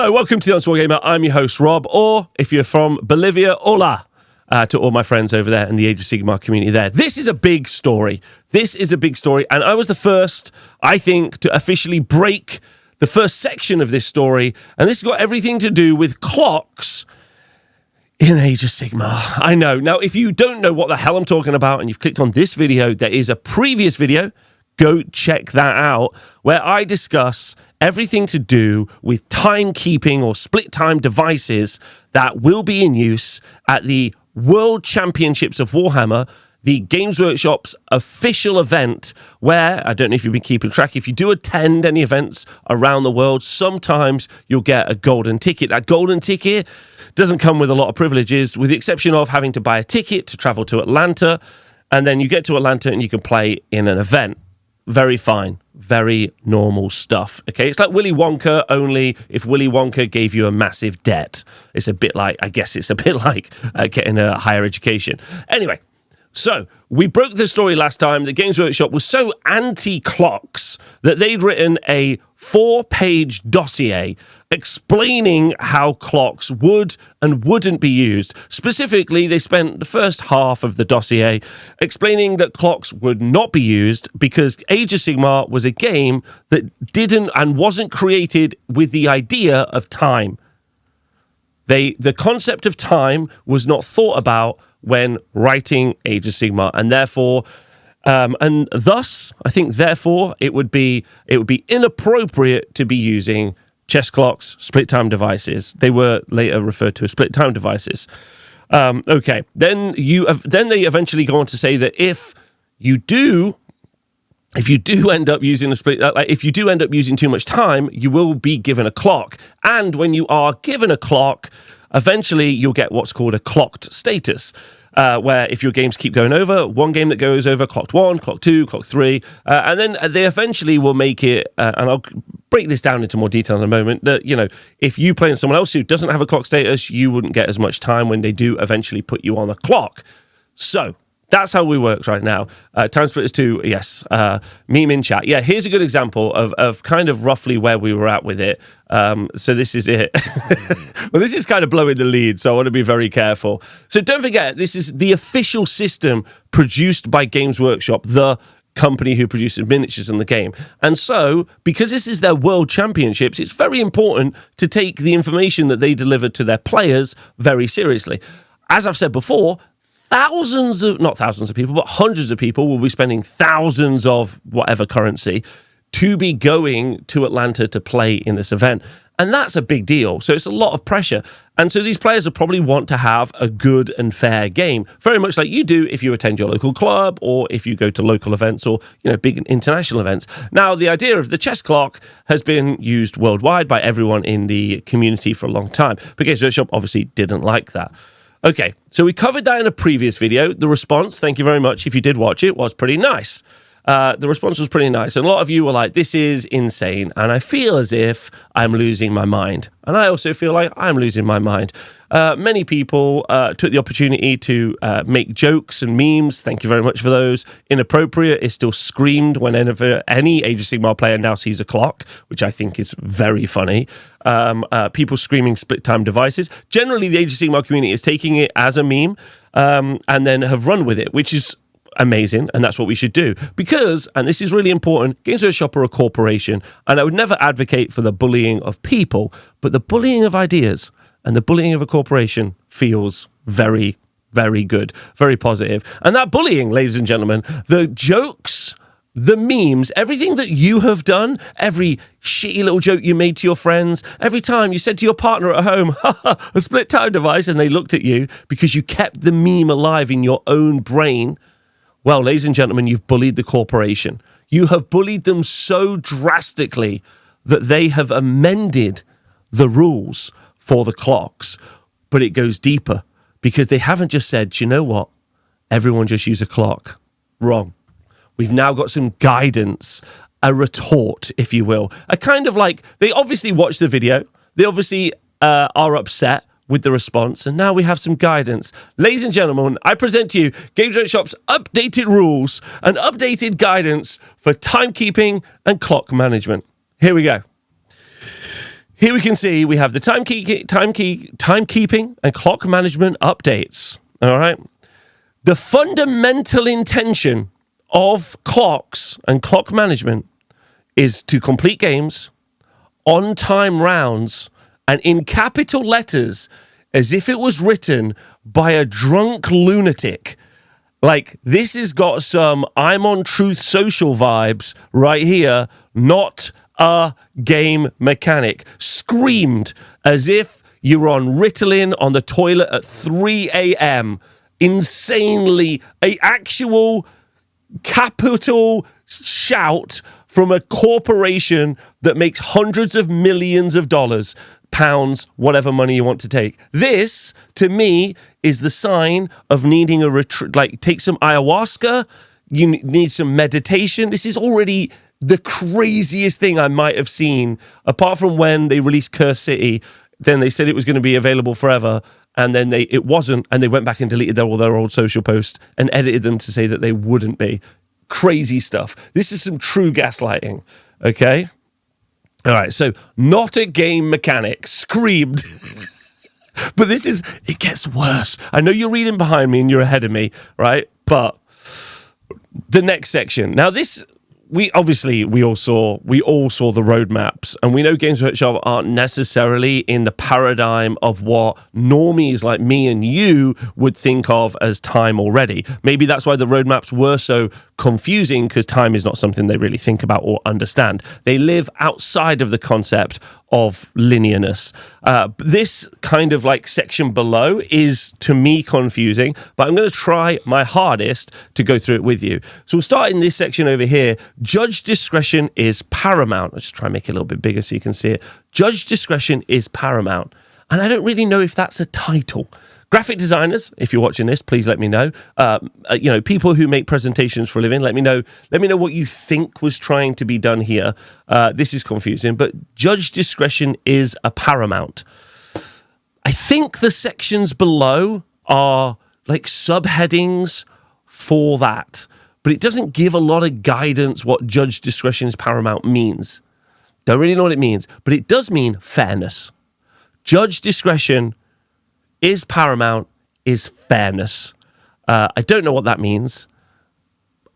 Hello, welcome to the Honest Wargamer. I'm your host, Rob, or if you're from Bolivia, hola, to all my friends over there in the Age of Sigmar community there. This is a big story. And I was the first, I think, to officially break the first section of this story, and this has got everything to do with clocks in Age of Sigmar. I know. Now, if you don't know what the hell I'm talking about and you've clicked on this video, there is a previous video. Go check that out, where I discuss everything to do with timekeeping or split time devices that will be in use at the World Championships of Warhammer, the Games Workshop's official event, where, I don't know if you've been keeping track, if you do attend any events around the world, sometimes you'll get a golden ticket. That golden ticket doesn't come with a lot of privileges, with the exception of having to buy a ticket to travel to Atlanta, and then you get to Atlanta and you can play in an event. Very fine, very normal stuff. Okay, it's like Willy Wonka, only if Willy Wonka gave you a massive debt. It's a bit like, getting a higher education. Anyway, so we broke the story last time. The Games Workshop was so anti-clocks that they'd written a 4-page dossier explaining how clocks would and wouldn't be used. Specifically, they spent the first half of the dossier explaining that clocks would not be used because Age of Sigmar was a game that didn't and wasn't created with the idea of time. The concept of time was not thought about when writing Age of Sigmar, and therefore, it would be inappropriate to be using chess clocks, split time devices. They were later referred to as split time devices. Okay, then they eventually go on to say that if you do end up using if you do end up using too much time, you will be given a clock. And when you are given a clock, eventually you'll get what's called a clocked status, where if your games keep going over, one game that goes over, clocked 1, clock 2, clock 3, and then they eventually will make it, and I'll break this down into more detail in a moment, that, you know, if you play with someone else who doesn't have a clock status, you wouldn't get as much time when they do eventually put you on a clock. So that's how we work right now. Time Splitters 2, yes. Meme in chat. Yeah, here's a good example of kind of roughly where we were at with it. So this is it. Well, this is kind of blowing the lead, so I want to be very careful. So don't forget, this is the official system produced by Games Workshop, the company who produces miniatures in the game. And so, because this is their World Championships, it's very important to take the information that they deliver to their players very seriously. As I've said before, not thousands of people, but hundreds of people will be spending thousands of whatever currency to be going to Atlanta to play in this event. And that's a big deal. So it's a lot of pressure. And so these players will probably want to have a good and fair game, very much like you do if you attend your local club or if you go to local events or, you know, big international events. Now, the idea of the chess clock has been used worldwide by everyone in the community for a long time. But Games Workshop obviously didn't like that. Okay, so we covered that in a previous video. The response, thank you very much if you did watch it, was pretty nice. The response was pretty nice. And a lot of you were like, this is insane. And I feel as if I'm losing my mind. And I also feel like I'm losing my mind. Many people took the opportunity to make jokes and memes. Thank you very much for those. Inappropriate is still screamed whenever any Age of Sigmar player now sees a clock, which I think is very funny. People screaming split time devices. Generally, the Age of Sigmar community is taking it as a meme and then have run with it, which is amazing, and that's what we should do. Because, and this is really important, Games Workshop are a corporation, and I would never advocate for the bullying of people, but the bullying of ideas and the bullying of a corporation feels very, very good, very positive. And that bullying, ladies and gentlemen, the jokes, the memes, everything that you have done, every shitty little joke you made to your friends, every time you said to your partner at home, a split time device, and they looked at you because you kept the meme alive in your own brain. Well, ladies and gentlemen, you've bullied the corporation. You have bullied them so drastically that they have amended the rules for the clocks. But it goes deeper because they haven't just said, you know what? Everyone just use a clock. Wrong. We've now got some guidance, a retort, if you will. A kind of like, they obviously watched the video. They obviously are upset with the response, and now we have some guidance. Ladies and gentlemen, I present to you Games Workshop's updated rules and updated guidance for timekeeping and clock management. Here we go. Here we can see we have the timekeeping and clock management updates. All right. The fundamental intention of clocks and clock management is to complete games on time rounds and in capital letters as if it was written by a drunk lunatic. Like, this has got some I'm on Truth Social vibes right here, not a game mechanic. Screamed as if you were on Ritalin on the toilet at 3 a.m. Insanely, a actual capital shout from a corporation that makes hundreds of millions of dollars, pounds, whatever money you want to take. This, to me, is the sign of needing a retreat. Like, take some ayahuasca, you need some meditation. This is already the craziest thing I might have seen, apart from when they released Curse City. Then they said it was going to be available forever, and then it wasn't, and they went back and deleted all their old social posts and edited them to say that they wouldn't be. Crazy stuff. This is some true gaslighting, okay? All right, so not a game mechanic, screamed. But it gets worse. I know you're reading behind me and you're ahead of me, right? But the next section. Now we all saw the roadmaps, and we know Games Workshop aren't necessarily in the paradigm of what normies like me and you would think of as time already. Maybe that's why the roadmaps were so confusing, because time is not something they really think about or understand. They live outside of the concept of linearness. This kind of like section below is, to me, confusing, but I'm going to try my hardest to go through it with you. So we'll start in this section over here. Judge discretion is paramount. I'll just try and make it a little bit bigger so you can see it. Judge discretion is paramount. And I don't really know if that's a title. Graphic designers, if you're watching this, please let me know. People who make presentations for a living, let me know what you think was trying to be done here. This is confusing, but judge discretion is a paramount. I think the sections below are like subheadings for that, but it doesn't give a lot of guidance what judge discretion is paramount means. Don't really know what it means, but it does mean fairness. Judge discretion is paramount, is fairness. I don't know what that means.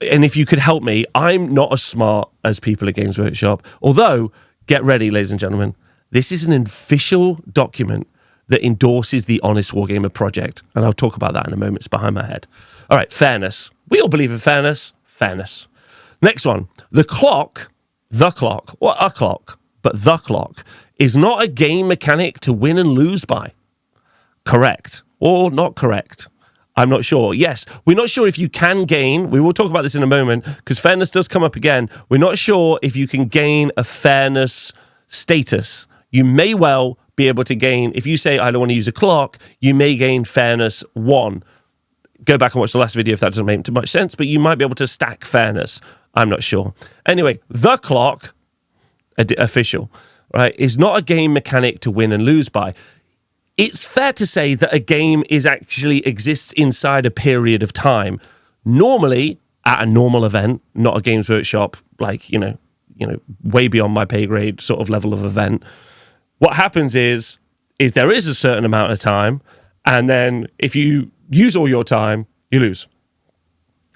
And if you could help me, I'm not as smart as people at Games Workshop. Although, get ready, ladies and gentlemen, this is an official document that endorses the Honest Wargamer project. And I'll talk about that in a moment. It's behind my head. All right, fairness. We all believe in fairness. Fairness. Next one. The clock, or a clock, but the clock, is not a game mechanic to win and lose by. Correct or not correct? I'm not sure. Yes, we're not sure if you can gain. We will talk about this in a moment because fairness does come up again. We're not sure if you can gain a fairness status. You may well be able to gain, if you say, I don't want to use a clock, you may gain fairness 1. Go back and watch the last video if that doesn't make too much sense, but you might be able to stack fairness. I'm not sure. Anyway, the clock, official, right, is not a game mechanic to win and lose by. It's fair to say that a game actually exists inside a period of time. Normally, at a normal event, not a Games Workshop, like, way beyond my pay grade sort of level of event, what happens is there is a certain amount of time, and then if you use all your time, you lose,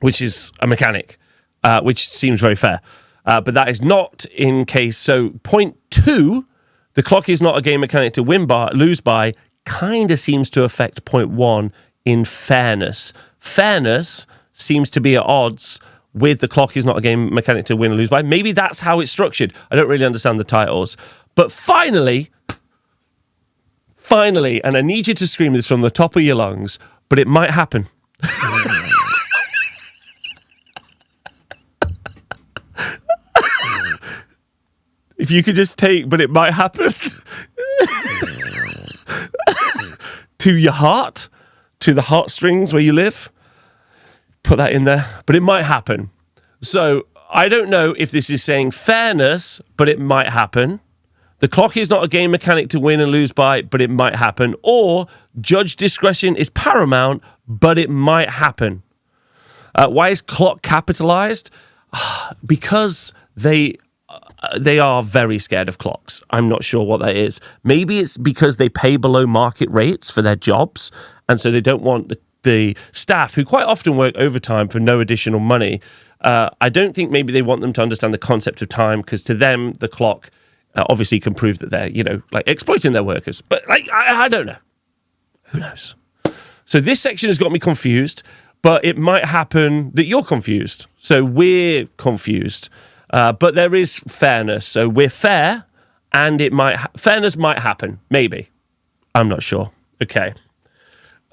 which is a mechanic, which seems very fair. But that is not in case. So point 2, the clock is not a game mechanic to lose by, kind of seems to affect point 1 in fairness. Fairness seems to be at odds with the clock is not a game mechanic to win or lose by. Maybe that's how it's structured. I don't really understand the titles. But finally, and I need you to scream this from the top of your lungs, but it might happen. If you could just but it might happen. To your heart, to the heartstrings where you live. Put that in there. But it might happen. So I don't know if this is saying fairness, but it might happen. The clock is not a game mechanic to win and lose by, but it might happen. Or judge discretion is paramount, but it might happen. Why is clock capitalized? Because they they are very scared of clocks. I'm not sure what that is. Maybe it's because they pay below market rates for their jobs, and so they don't want the staff, who quite often work overtime for no additional money. I don't think maybe they want them to understand the concept of time, because to them, the clock obviously can prove that they're, like exploiting their workers. But like, I don't know. Who knows? So this section has got me confused, but it might happen that you're confused. So we're confused. But there is fairness. So we're fair, and fairness might happen. Maybe. I'm not sure. Okay.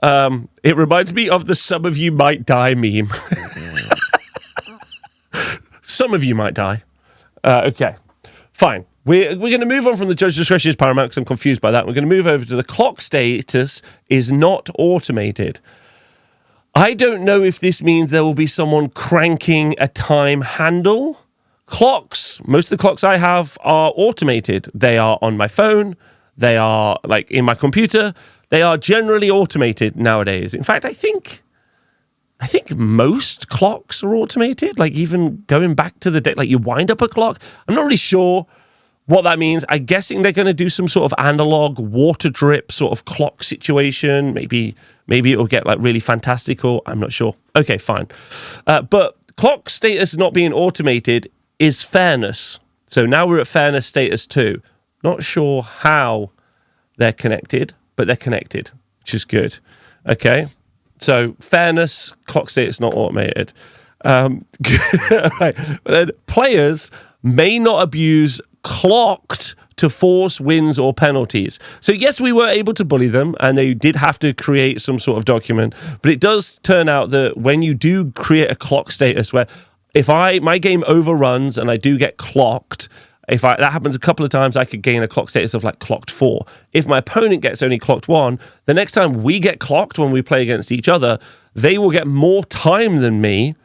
It reminds me of the "some of you might die" meme. Some of you might die. Okay. Fine. We're going to move on from the judge discretion is paramount, because I'm confused by that. We're going to move over to the clock status is not automated. I don't know if this means there will be someone cranking a time handle. Clocks, most of the clocks I have are automated. They are on my phone. They are like in my computer. They are generally automated nowadays. In fact, I think most clocks are automated. Like even going back to the day, like you wind up a clock. I'm not really sure what that means. I'm guessing they're going to do some sort of analog water drip sort of clock situation. Maybe it'll get like really fantastical. I'm not sure. Okay, fine. But clock status not being automated is fairness. So now we're at fairness status 2. Not sure how they're connected, but they're connected, which is good. Okay. So fairness, clock status not automated. Right. But then players may not abuse clocked to force wins or penalties. So yes, we were able to bully them, and they did have to create some sort of document, but it does turn out that when you do create a clock status where if my game overruns and I do get clocked, that happens a couple of times, I could gain a clock status of like clocked 4. If my opponent gets only clocked 1, the next time we get clocked when we play against each other, they will get more time than me,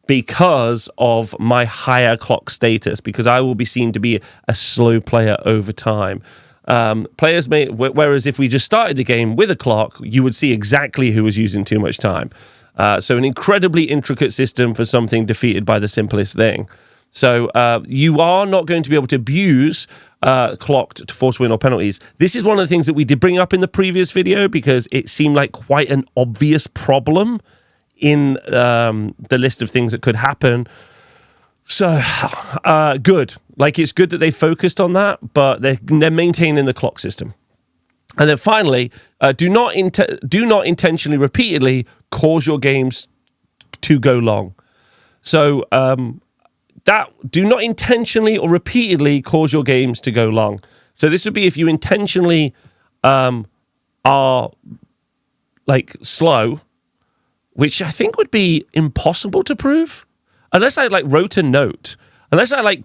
because of my higher clock status, because I will be seen to be a slow player over time. Players may, whereas if we just started the game with a clock, you would see exactly who was using too much time. So an incredibly intricate system for something defeated by the simplest thing. So you are not going to be able to abuse clocked to force win or penalties. This is one of the things that we did bring up in the previous video, because it seemed like quite an obvious problem in the list of things that could happen. So good. Like, it's good that they focused on that, but they're maintaining the clock system. And then finally, do not intentionally repeatedly cause your games to go long. So do not intentionally or repeatedly cause your games to go long. So this would be if you intentionally are like slow, which I think would be impossible to prove, unless I like wrote a note, unless I like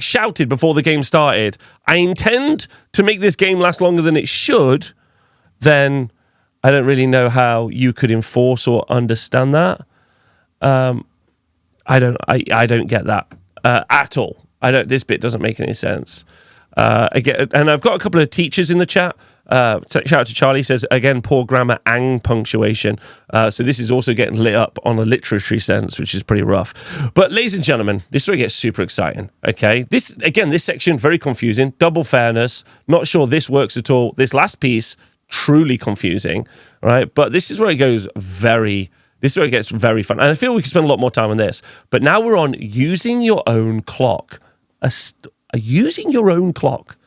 shouted before the game started, I intend to make this game last longer than it should, then I don't really know how you could enforce or understand that. I don't get that at all. This bit doesn't make any sense. Again, and I've got a couple of teachers in the chat. Shout out to Charlie, says, again, poor grammar and punctuation. So this is also getting lit up on a literary sense, which is pretty rough. But ladies and gentlemen, this is where it gets super exciting. Okay, this section, very confusing. Double fairness. Not sure this works at all. This last piece, truly confusing. Right, but this is where it goes This is where it gets very fun. And I feel we could spend a lot more time on this. But now we're on using your own clock. Using your own clock,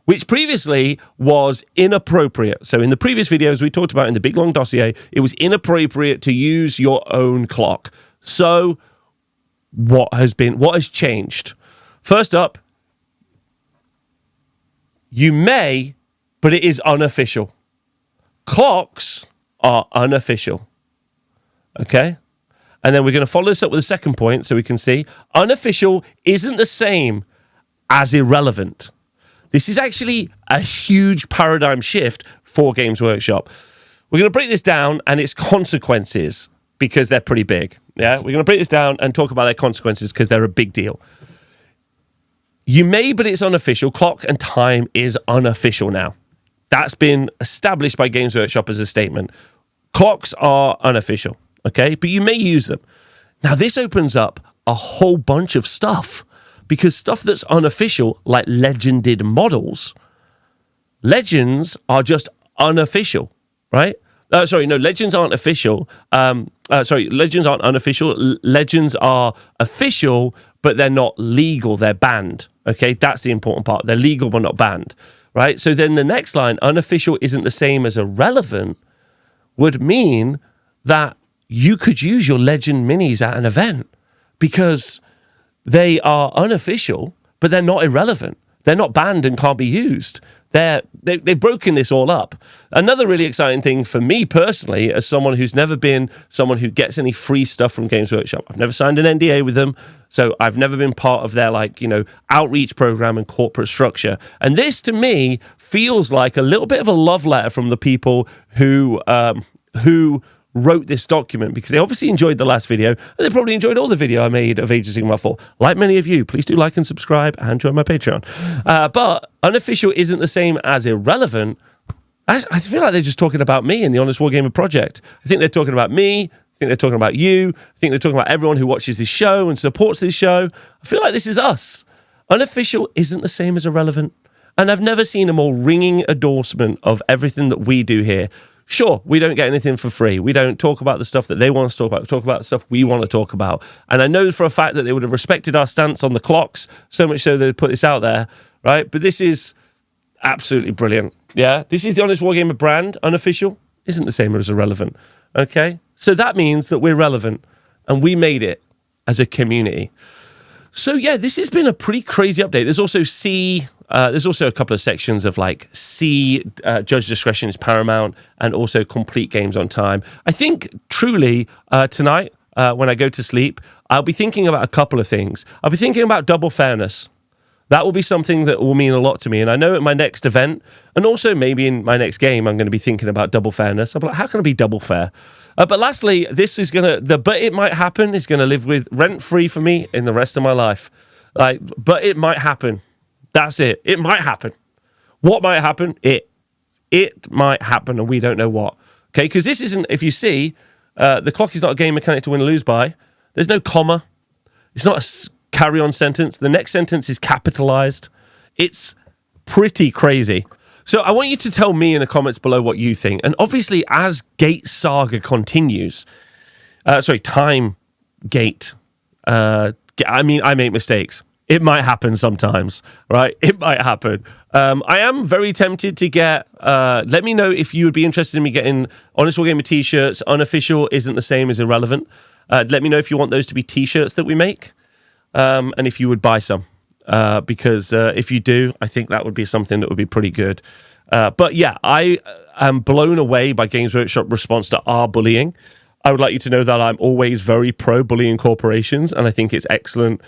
which previously was inappropriate. So in the previous videos we talked about in the big long dossier, it was inappropriate to use your own clock. So what has changed? First up, you may, but it is unofficial. Clocks are unofficial. Okay? And then we're going to follow this up with a second point so we can see unofficial isn't the same as irrelevant. This is actually a huge paradigm shift for Games Workshop. We're going to break this down and its consequences, because they're pretty big. Yeah, we're going to break this down and talk about their consequences because they're a big deal. You may, but it's unofficial. Clock and time is unofficial now. That's been established by Games Workshop as a statement. Clocks are unofficial, okay? But you may use them. Now, this opens up a whole bunch of stuff, because stuff that's unofficial, like legended models, legends are just unofficial, right? Legends aren't official. Legends aren't unofficial. Legends are official, but they're not legal. They're banned. Okay, that's the important part. They're legal, but not banned, right? So then the next line, unofficial isn't the same as irrelevant, would mean that you could use your legend minis at an event because they are unofficial, but they're not irrelevant. They're not banned and can't be used. They've broken this all up. Another really exciting thing for me personally, as someone who's never been someone who gets any free stuff from Games Workshop, I've never signed an NDA with them, so I've never been part of their outreach program and corporate structure. And this to me feels like a little bit of a love letter from the people who wrote this document, because they obviously enjoyed the last video, and they probably enjoyed all the video I made of Age of Sigmar 4. Like many of you, please do like and subscribe and join my Patreon. But unofficial isn't the same as irrelevant. I feel like they're just talking about me and the Honest Wargamer project. I think they're talking about me. I think they're talking about you. I think they're talking about everyone who watches this show and supports this show. I feel like this is us. Unofficial isn't the same as irrelevant. And I've never seen a more ringing endorsement of everything that we do here. Sure, we don't get anything for free. We don't talk about the stuff that they want us to talk about. We talk about the stuff we want to talk about. And I know for a fact that they would have respected our stance on the clocks, so much so they put this out there, right? But this is absolutely brilliant. Yeah, this is the Honest Wargamer brand. Unofficial isn't the same as irrelevant. Okay, so that means that we're relevant, and we made it as a community. So yeah, this has been a pretty crazy update. There's also there's also a couple of sections of judge discretion is paramount, and also complete games on time. I think truly tonight, when I go to sleep, I'll be thinking about a couple of things. I'll be thinking about double fairness. That will be something that will mean a lot to me. And I know at my next event, and also maybe in my next game, I'm going to be thinking about double fairness. I'm like, how can I be double fair? But lastly, this is but it might happen is going to live with rent-free for me in the rest of my life. But it might happen. That's it. It might happen. What might happen? It might happen, and we don't know what. Okay, because this isn't, if you see, the clock is not a game mechanic to win or lose by. There's no comma. It's not a carry-on sentence. The next sentence is capitalized. It's pretty crazy. So I want you to tell me in the comments below what you think. And obviously, as Gate Saga continues, Time Gate, I make mistakes. It might happen sometimes, right? It might happen. I am very tempted to get, let me know if you would be interested in me getting Honest Wargamer t-shirts. Unofficial isn't the same as irrelevant. Let me know if you want those to be t-shirts that we make, and if you would buy some. Because if you do, I think that would be something that would be pretty good. But yeah, I am blown away by Games Workshop response to our bullying. I would like you to know that I'm always very pro-bullying corporations, and I think it's excellent.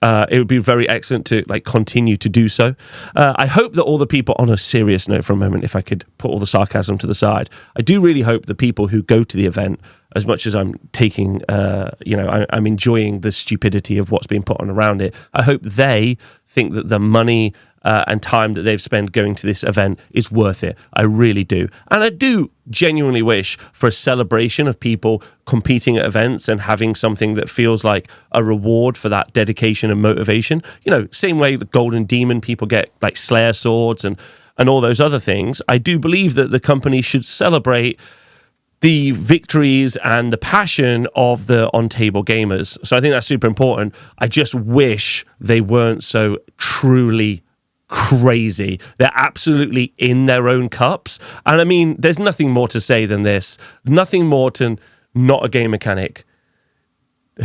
It would be very excellent to continue to do so. I hope that all the people, on a serious note for a moment, if I could put all the sarcasm to the side, I do really hope the people who go to the event, as much as I'm taking, I'm enjoying the stupidity of what's being put on around it, I hope they think that the money and time that they've spent going to this event is worth it. I really do. And I do genuinely wish for a celebration of people competing at events and having something that feels like a reward for that dedication and motivation. Same way the Golden Demon people get Slayer swords and all those other things. I do believe that the company should celebrate the victories and the passion of the on-table gamers. So I think that's super important. I just wish they weren't so truly crazy. They're absolutely in their own cups. And I mean, there's nothing more to say than this. Nothing more to not a game mechanic.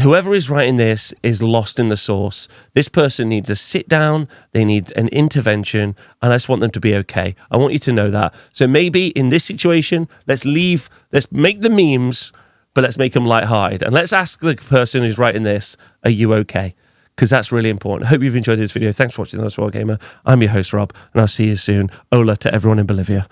Whoever is writing this is lost in the sauce. This person needs a sit down. They need an intervention. And I just want them to be okay. I want you to know that. So maybe in this situation, let's make the memes, but let's make them lighthearted. And let's ask the person who's writing this, are you okay? Because that's really important. I hope you've enjoyed this video. Thanks for watching The Honest Wargamer. I'm your host, Rob, and I'll see you soon. Hola to everyone in Bolivia.